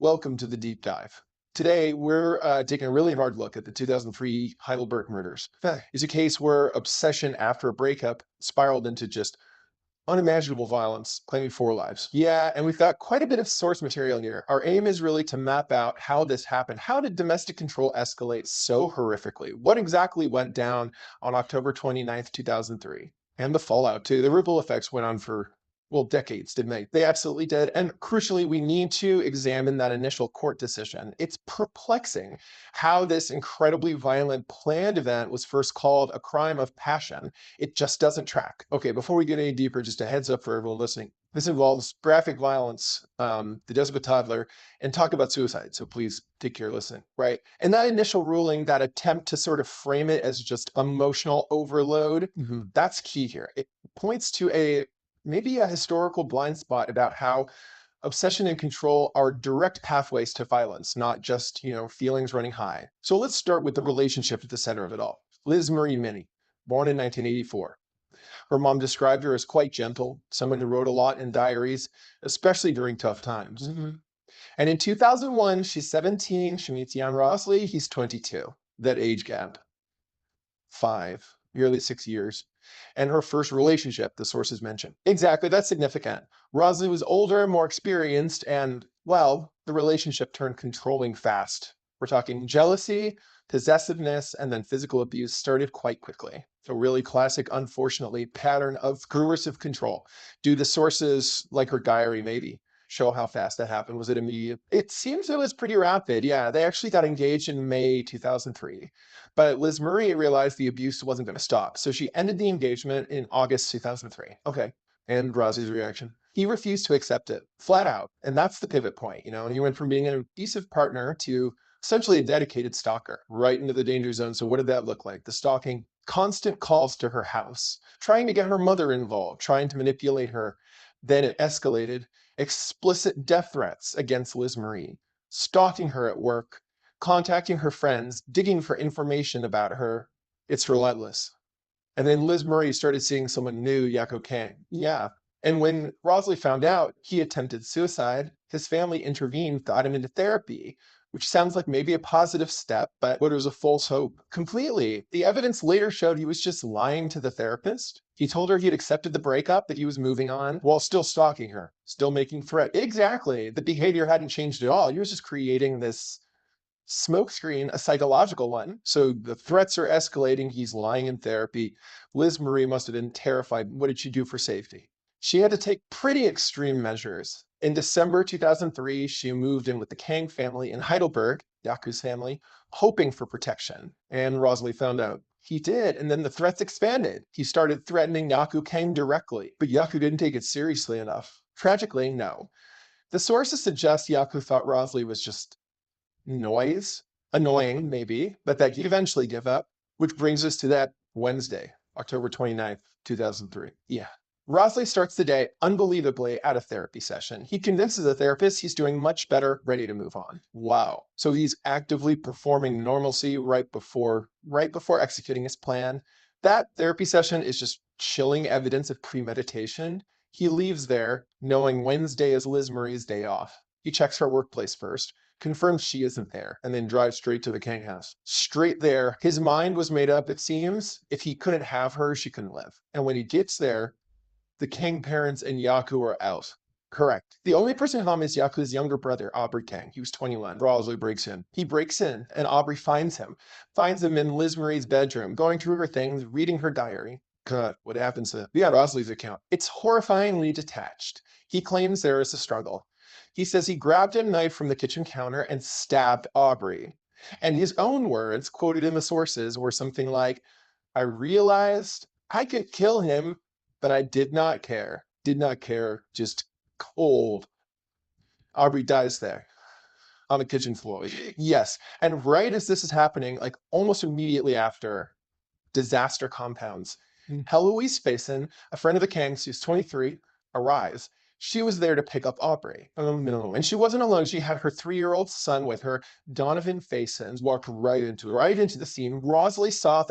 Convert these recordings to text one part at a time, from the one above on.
Welcome to the deep dive. Today, we're taking a really hard look at the 2003 Heidelberg murders. It's a case where obsession after a breakup spiraled into just unimaginable violence, claiming 4 lives. Yeah, and we've got quite a bit of source material here. Our aim is really to map out how this happened. How did domestic control escalate so horrifically? What exactly went down on October 29th, 2003? And the fallout, too. The ripple effects went on for, well, decades, didn't they? They absolutely did. And crucially, we need to examine that initial court decision. It's perplexing how this incredibly violent planned event was first called a crime of passion. It just doesn't track. Okay, before we get any deeper, just a heads up for everyone listening. This involves graphic violence, the death of a toddler, and talk about suicide. So please take care listening, right? And that initial ruling, that attempt to sort of frame it as just emotional overload, that's key here. It points to maybe a historical blind spot about how obsession and control are direct pathways to violence, not just, feelings running high. So let's start with the relationship at the center of it all. Liz Marie Minnie, born in 1984. Her mom described her as quite gentle, someone who wrote a lot in diaries, especially during tough times. And in 2001, she's 17. She meets Jan Rosley. He's 22. That age gap, nearly 6 years. And her first relationship, the sources mention. Exactly, that's significant. Rosley was older, more experienced, and, well, the relationship turned controlling fast. We're talking jealousy, possessiveness, and then physical abuse started quite quickly. A really classic, unfortunately, pattern of coercive control. Do the sources, like her diary maybe, show how fast that happened? Was it immediate? It seems it was pretty rapid. Yeah, they actually got engaged in May 2003. But Liz Marie realized the abuse wasn't going to stop. So she ended the engagement in August 2003. Okay. And Rosley's reaction? He refused to accept it, flat out. And that's the pivot point. He went from being an abusive partner to essentially a dedicated stalker, right into the danger zone. So what did that look like? The stalking, constant calls to her house, trying to get her mother involved, trying to manipulate her. Then it escalated. Explicit death threats against Liz Marie, stalking her at work, contacting her friends, digging for information about her. It's relentless. And then Liz Marie started seeing someone new, Yako Kang. Yeah. And when Rosley found out he attempted suicide, his family intervened, got him into therapy, which sounds like maybe a positive step, but what was a false hope? Completely. The evidence later showed he was just lying to the therapist. He told her he had accepted the breakup, that he was moving on, while still stalking her, still making threats. Exactly. The behavior hadn't changed at all. He was just creating this smokescreen, a psychological one. So the threats are escalating. He's lying in therapy. Liz Marie must have been terrified. What did she do for safety? She had to take pretty extreme measures. In December 2003, she moved in with the Kang family in Heidelberg, Yaku's family, hoping for protection. And Rosalie found out he did, and then the threats expanded. He started threatening Yaku Kang directly, but Yaku didn't take it seriously enough. Tragically, no. The sources suggest Yaku thought Rosalie was just noise, annoying maybe, but that he'd eventually give up, which brings us to that Wednesday, October 29th, 2003. Yeah. Rosley starts the day unbelievably at a therapy session. He convinces the therapist he's doing much better, ready to move on. Wow. So he's actively performing normalcy right before executing his plan. That therapy session is just chilling evidence of premeditation. He leaves there knowing Wednesday is Liz Marie's day off. He checks her workplace first, confirms she isn't there, and then drives straight to the Kang house. Straight there. His mind was made up, it seems. If he couldn't have her, she couldn't live. And when he gets there, the Kang parents and Yaku are out. Correct. The only person home is Yaku's younger brother, Aubrey Kang. He was 21. Rosalie breaks in. He breaks in, and Aubrey finds him in Liz Marie's bedroom, going through her things, reading her diary. God, what happens to Rosalie's account? It's horrifyingly detached. He claims there is a struggle. He says he grabbed a knife from the kitchen counter and stabbed Aubrey. And his own words, quoted in the sources, were something like, I realized I could kill him, but I did not care. Did not care. Just cold. Aubrey dies there on the kitchen floor. Yes. And right as this is happening, like almost immediately after, disaster compounds. Heloise Faison, a friend of the Kangs who's 23, arrives. She was there to pick up Aubrey. And she wasn't alone. She had her 3-year-old son with her. Donovan Faison walked right into the scene. Rosalie saw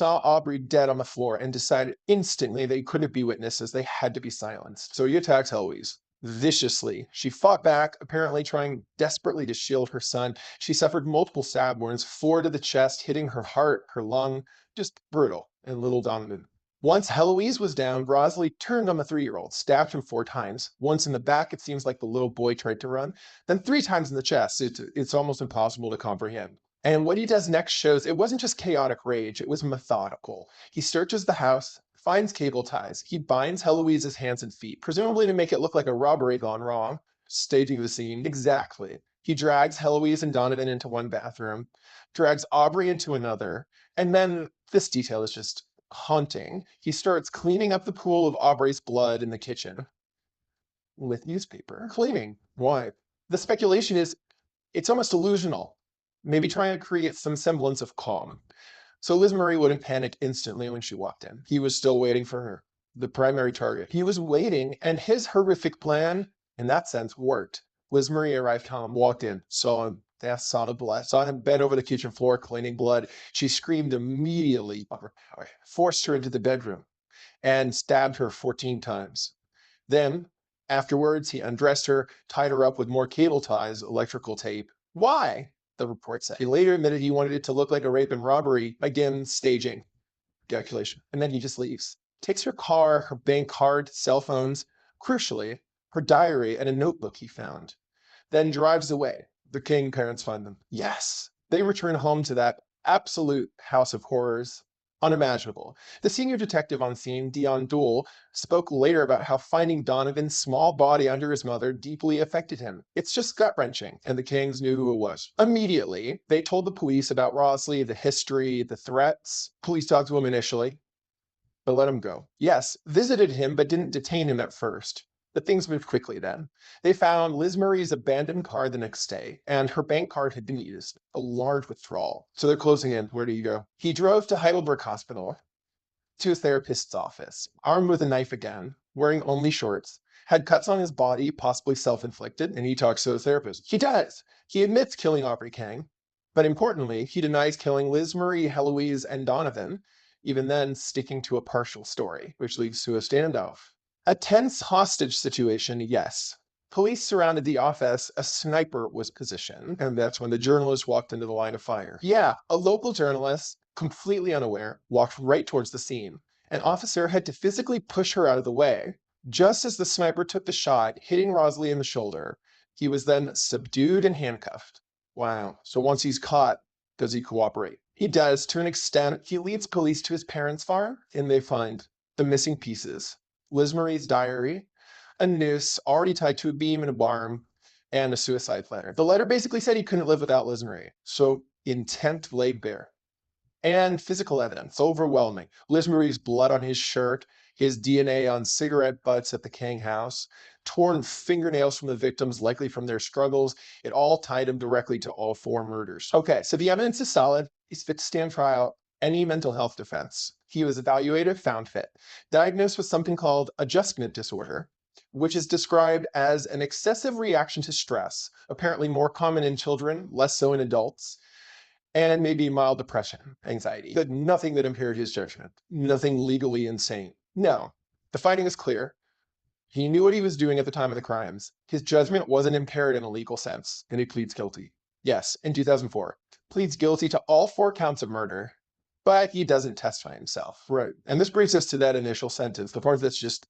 Aubrey dead on the floor and decided instantly they couldn't be witnesses. They had to be silenced. So he attacks Heloise. viciously. She fought back, apparently trying desperately to shield her son. She suffered multiple stab wounds, 4 to the chest, hitting her heart, her lung. Just brutal. And little Donovan. Once Heloise was down, Rosalie turned on the 3-year-old, stabbed him 4 times. Once in the back, it seems like the little boy tried to run. Then 3 times in the chest. It's almost impossible to comprehend. And what he does next shows it wasn't just chaotic rage, it was methodical. He searches the house, finds cable ties. He binds Heloise's hands and feet, presumably to make it look like a robbery gone wrong, staging the scene. Exactly. He drags Heloise and Donovan into one bathroom, drags Aubrey into another, and then this detail is just haunting. He starts cleaning up the pool of Aubrey's blood in the kitchen with newspaper. Cleaning. Why? The speculation is it's almost illusional, maybe trying to create some semblance of calm. So Liz Marie wouldn't panic instantly when she walked in. He was still waiting for her, the primary target. He was waiting, and his horrific plan, in that sense, worked. Liz Marie arrived home, walked in, saw him. They saw the blood, saw him bent over the kitchen floor, cleaning blood. She screamed immediately, forced her into the bedroom, and stabbed her 14 times. Then, afterwards, he undressed her, tied her up with more cable ties, electrical tape. Why? The report said. He later admitted he wanted it to look like a rape and robbery, again, staging, calculation. And then he just leaves. Takes her car, her bank card, cell phones, crucially, her diary and a notebook he found. Then drives away. The King parents find them. Yes, they return home to that absolute house of horrors. Unimaginable. The senior detective on scene, Dion Doole, spoke later about how finding Donovan's small body under his mother deeply affected him. It's just gut-wrenching, and the Kings knew who it was. Immediately, they told the police about Rosalie, the history, the threats. Police talked to him initially, but let him go. Yes, visited him, but didn't detain him at first. But things moved quickly then. They found Liz Marie's abandoned car the next day, and her bank card had been used. A large withdrawal. So they're closing in. Where do you go? He drove to Heidelberg Hospital, to his therapist's office, armed with a knife again, wearing only shorts, had cuts on his body, possibly self-inflicted, and he talks to the therapist. He does. He admits killing Aubrey Kang, but importantly, he denies killing Liz Marie, Heloise, and Donovan, even then sticking to a partial story, which leads to a standoff. A tense hostage situation, yes. Police surrounded the office, a sniper was positioned, and that's when the journalist walked into the line of fire. Yeah, a local journalist, completely unaware, walked right towards the scene. An officer had to physically push her out of the way. Just as the sniper took the shot, hitting Rosalie in the shoulder, he was then subdued and handcuffed. Wow, so once he's caught, does he cooperate? He does, to an extent. He leads police to his parents' farm, and they find the missing pieces. Liz Marie's diary, a noose already tied to a beam in a barn, and a suicide letter. The letter basically said he couldn't live without Liz Marie, so intent laid bare. And physical evidence, overwhelming. Liz Marie's blood on his shirt, his DNA on cigarette butts at the Kang house, torn fingernails from the victims, likely from their struggles. It all tied him directly to all 4 murders. Okay, so the evidence is solid. He's fit to stand trial. Any mental health defense. He was evaluated, found fit. Diagnosed with something called adjustment disorder, which is described as an excessive reaction to stress, apparently more common in children, less so in adults, and maybe mild depression, anxiety. But nothing that impaired his judgment. Nothing legally insane. No. The finding is clear. He knew what he was doing at the time of the crimes. His judgment wasn't impaired in a legal sense, and he pleads guilty. Yes, in 2004. Pleads guilty to all 4 counts of murder. But he doesn't testify himself. Right. And this brings us to that initial sentence, the part that's just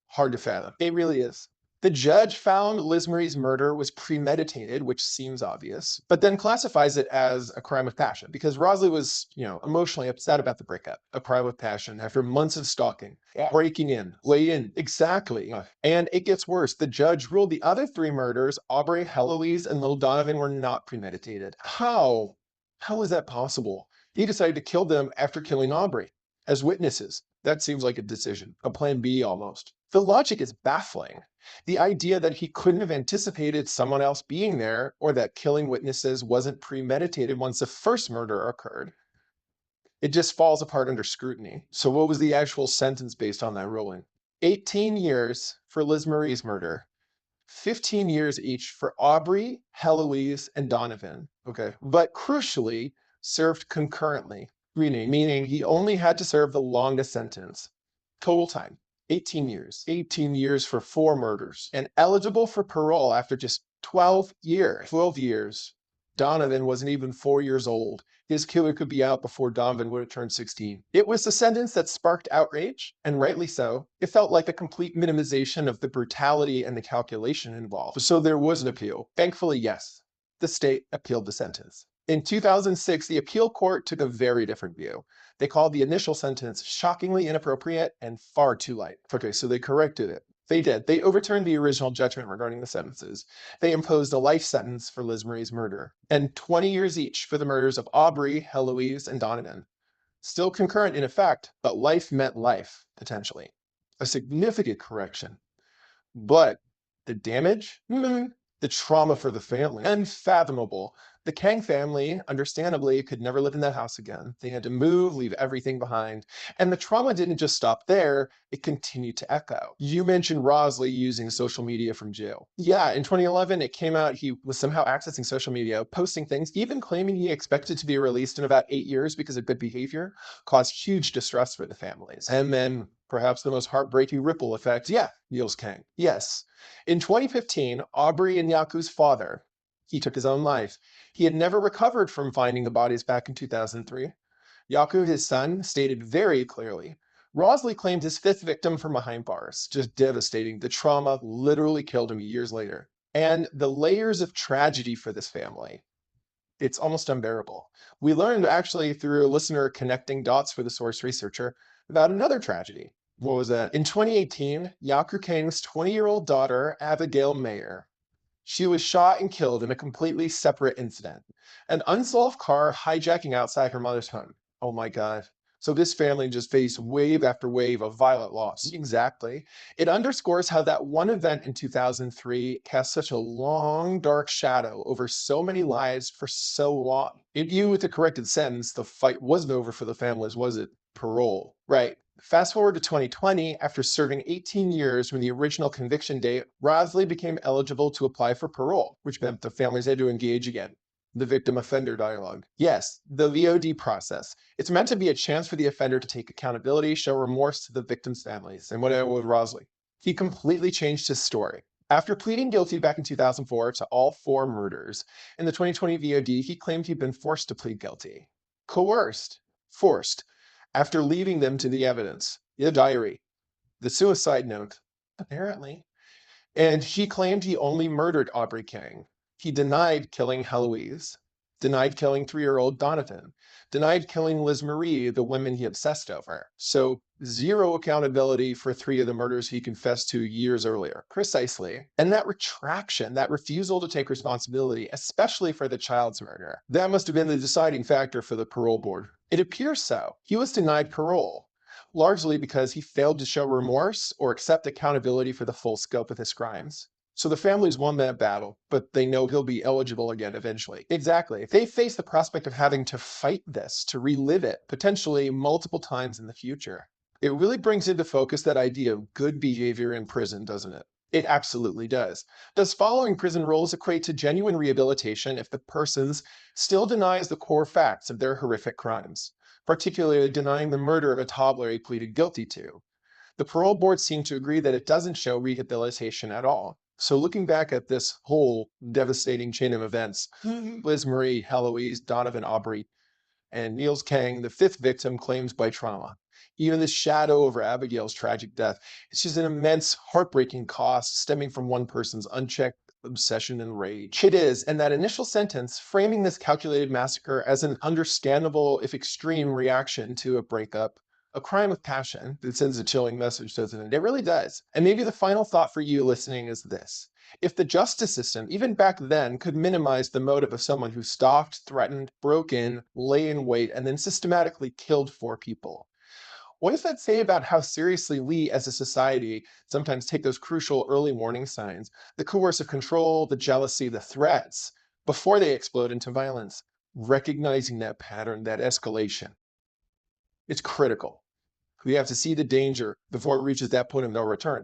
hard to fathom. It really is. The judge found Liz Marie's murder was premeditated, which seems obvious, but then classifies it as a crime of passion because Rosalie was, emotionally upset about the breakup. A crime of passion after months of stalking, breaking in, lay in. Exactly. And it gets worse. The judge ruled the other 3 murders, Aubrey, Heloise, and little Donovan, were not premeditated. How? How is that possible? He decided to kill them after killing Aubrey. As witnesses, that seems like a decision, a plan B almost. The logic is baffling. The idea that he couldn't have anticipated someone else being there or that killing witnesses wasn't premeditated once the first murder occurred. It just falls apart under scrutiny. So what was the actual sentence based on that ruling? 18 years for Liz Marie's murder. 15 years each for Aubrey, Heloise, and Donovan. Okay. But crucially, served concurrently, meaning he only had to serve the longest sentence. Total time, 18 years. 18 years for 4 murders. And eligible for parole after just 12 years. 12 years. Donovan wasn't even 4 years old. His killer could be out before Donovan would have turned 16. It was a sentence that sparked outrage, and rightly so. It felt like a complete minimization of the brutality and the calculation involved. So there was an appeal. Thankfully, yes, the state appealed the sentence. In 2006, the appeal court took a very different view. They called the initial sentence shockingly inappropriate and far too light. Okay, so they corrected it. They did. They overturned the original judgment regarding the sentences. They imposed a life sentence for Liz Marie's murder and 20 years each for the murders of Aubrey, Heloise, and Donovan. Still concurrent in effect, but life meant life, potentially. A significant correction. But the damage? The trauma for the family, unfathomable. The Kang family, understandably, could never live in that house again. They had to move, leave everything behind. And the trauma didn't just stop there, it continued to echo. You mentioned Rosley using social media from jail. Yeah, in 2011, it came out he was somehow accessing social media, posting things, even claiming he expected to be released in about 8 years because of good behavior, caused huge distress for the families. And then perhaps the most heartbreaking ripple effect, yeah, Niels Kang. Yes. In 2015, Aubrey and Yaku's father, he took his own life. He had never recovered from finding the bodies back in 2003. Yaku, his son, stated very clearly, Rosley claimed his 5th victim from behind bars. Just devastating. The trauma literally killed him years later. And the layers of tragedy for this family, it's almost unbearable. We learned actually through a listener connecting dots for the source researcher about another tragedy. What was that? In 2018, Yaku Kang's 20-year-old daughter, Abigail Mayer, she was shot and killed in a completely separate incident. An unsolved car hijacking outside her mother's home. Oh my God. So this family just faced wave after wave of violent loss. Exactly. It underscores how that one event in 2003 cast such a long, dark shadow over so many lives for so long. If you with the corrected sentence, the fight wasn't over for the families, was it? Parole. Right. Fast forward to 2020, after serving 18 years from the original conviction date, Rosley became eligible to apply for parole, which meant the families had to engage again. The victim offender dialogue. Yes, the VOD process. It's meant to be a chance for the offender to take accountability, show remorse to the victim's families. And what happened with Rosley? He completely changed his story. After pleading guilty back in 2004 to all 4 murders, in the 2020 VOD, he claimed he'd been forced to plead guilty. Coerced. Forced. After leaving them to the evidence, the diary, the suicide note, apparently. And he claimed he only murdered Aubrey Kang. He denied killing Heloise, denied killing 3-year-old Donovan, denied killing Liz Marie, the woman he obsessed over. So 0 accountability for 3 of the murders he confessed to years earlier. Precisely. And that retraction, that refusal to take responsibility, especially for the child's murder, that must have been the deciding factor for the parole board. It appears so. He was denied parole, largely because he failed to show remorse or accept accountability for the full scope of his crimes. So the families won that battle, but they know he'll be eligible again eventually. Exactly. If they face the prospect of having to fight this, to relive it, potentially multiple times in the future, it really brings into focus that idea of good behavior in prison, doesn't it? It absolutely does. Does following prison rules equate to genuine rehabilitation if the person still denies the core facts of their horrific crimes, particularly denying the murder of a toddler he pleaded guilty to? The parole board seemed to agree that it doesn't show rehabilitation at all. So looking back at this whole devastating chain of events, Liz Marie, Heloise, Donovan Aubrey, and Niels Kang, the 5th victim, claims by trauma. Even the shadow over Abigail's tragic death, it's just an immense, heartbreaking cost stemming from one person's unchecked obsession and rage. It is, and that initial sentence, framing this calculated massacre as an understandable, if extreme, reaction to a breakup, a crime of passion, that sends a chilling message, doesn't it? It really does. And maybe the final thought for you listening is this. If the justice system, even back then, could minimize the motive of someone who stalked, threatened, broke in, lay in wait, and then systematically killed 4 people, what does that say about how seriously we as a society sometimes take those crucial early warning signs, the coercive control, the jealousy, the threats, before they explode into violence? Recognizing that pattern, that escalation, it's critical. We have to see the danger before it reaches that point of no return.